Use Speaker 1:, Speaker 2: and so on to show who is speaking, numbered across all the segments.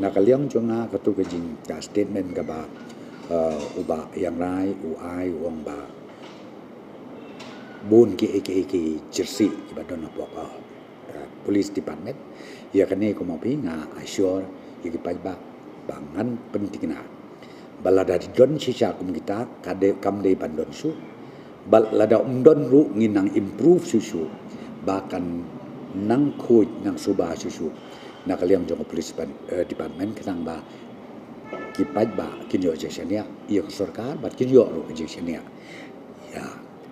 Speaker 1: nakaliang jonga katu kejing ka statement ka ba uba yang rai uai uang ba bun ki jersey ki ba don apa police department ya kane ko mapi nga assure ki pa ba bangan penting na balada di don sisa kum kita kade kam de bandon su bal lada don ru nginang improve susu bahkan nang khoi nang suba susu nakaliang jong police department kenang ba kipat ba kinyo jesenia iyo sarkar bat kinyo ro jesenia ya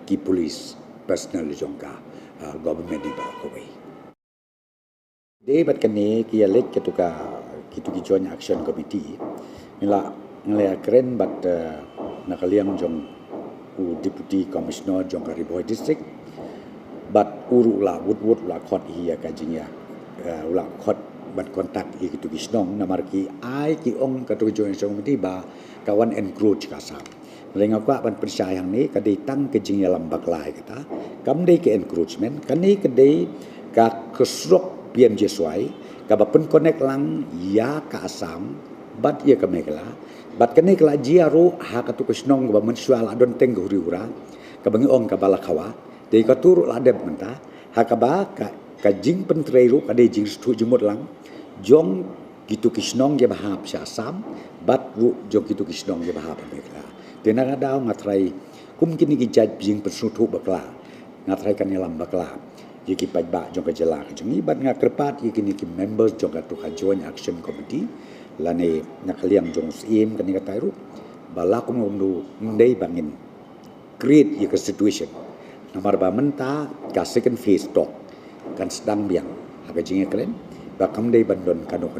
Speaker 1: ki police personal jongka government di ba ko de bat kane ki elek ketuka kitu ki joint action committee nila keren bat nakaliang jong deputy commissioner jong Kariboy district bat uru la wood la khot hi ka jingya ula khot bat kontak itu gisnong namar ki ai ki ong ka tu join song ti ba kawan encroach ka sam lenga kwa ban percaya yang ni ka dei tang ke jing yalam baklai kita kam dei ke encroachment kan ni ke dei ka kesrok piem je suai ka ba pen connect lang ya ka asam bat ye ka megla bat kan ni kala jiaru ha ka tu gisnong ba men sual adon teng uri ura ka bangi ong ka bala khawa dei ka tur la de menta ha ka ba ka jing pentreiru ka dei jing stu jumut lang jong gitu kisnong je bahap sya sam bat ru jong gitu kisnong je bahap bekla tena daw ngatrai kum kini ki jaj jing persutu bakla ngatrai kan yalam bakla ye ki paj ba jong ka jela jong ibat nga kerpat ye kini ki members jong ka tu ka joint action committee lane nakaliang jong sim kan ka tairu bala kum ndu ndei bangin create ye ka situation namar ba menta ka second phase talk kan sedang biang aga jing keren bakam dei bandon kanu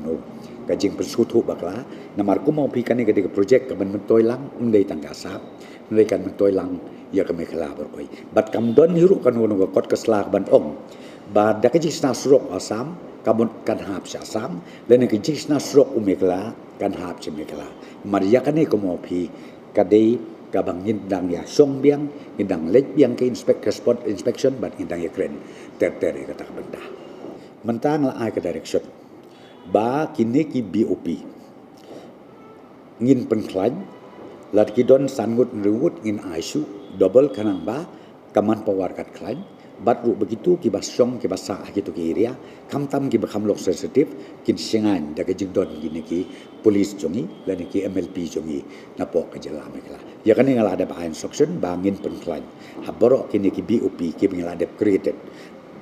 Speaker 1: kajing persutu bakla namar ku mau pikani ke projek ke ben mentoi lang undei tangga sap ndei kan mentoi lang ya ke mekala berkoi bat kam don hiru kanu no kot keslak ban ong ba da ke jisna surok asam kabon kan hap sya asam len ke jisna surok umekla kan hap che mekala mar ya kane ko mau pi kadei kabang ngindang ya song biang ngindang lek biang ke inspection bat ngindang ya kren ter kata benda mentang la ai ke direction ba kini ki BOP ngin penklain lat ki don sangut nrewut ngin aisu double kanang ba kaman pawar kat klain bat ru begitu ki basong ki basa gitu ki area kam tam ki bakam lok sensitif kin singan da ke jing don gini ki police jongi lan ki MLP jongi na pok ke jela mekla ya kan ngala ada ba instruction ba ngin penklain haboro kini ki BOP ki ngala ada created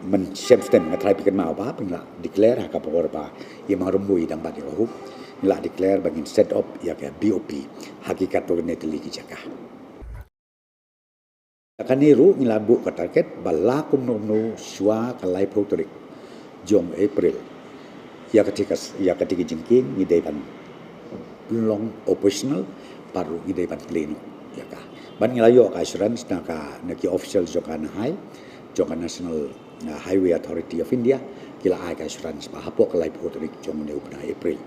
Speaker 1: men semsten ngatrai pikan mau apa pengla declare hak apa ba ia marumui dang bagi rohu la declare bagi set up ya ke BOP hakikat to netli ki jaka akan niru ngilabu ka target balakum nomno swa kalai protorik jom April ya ketika jengking ngidai ban long operational paru ngidai ban pleno ya ka ban ngilayo ka assurance na ka neki official jokan hai jokan national Highway Authority of India kila ai ka assurance ba hapok kalai protorik jom ne upna April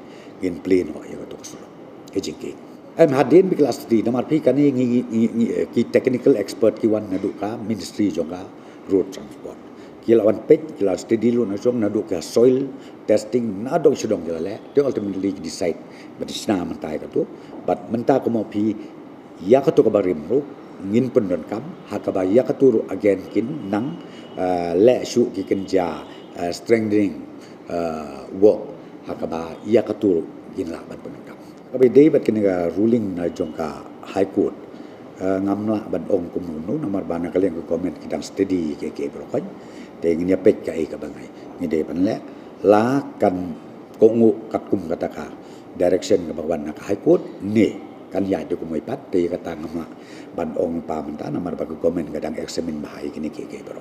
Speaker 1: in pleno ya to kusulo ke jengking am hadin bi kelas 3 namar pi kani ki technical expert ki wan naduka ministry jonga road transport kila wan pet kila steady lu na jong naduka soil testing nadong sedong kila le they ultimately decide but isna mentai ka tu but menta ko mo pi ya ka tu ka barim ru ngin pendon kam hakaba ya ka tu again kin nang le shu ki kenja strengthening work hakaba ya ka tu gin la ban pendon kam kabe dei bat kena ruling na jongka high court ngamla ban ong kum nu namar bana kaleng ko comment kidang steady ke brokan te ngnya pek ka ka bangai ni dei ban le la kan ko ngu kat kum kata ka direction ka bawan na high court ni kan ya de ko moi pat te kata ngamla ban ong pa menta namar ba ko comment kadang examine bahai kini ke bro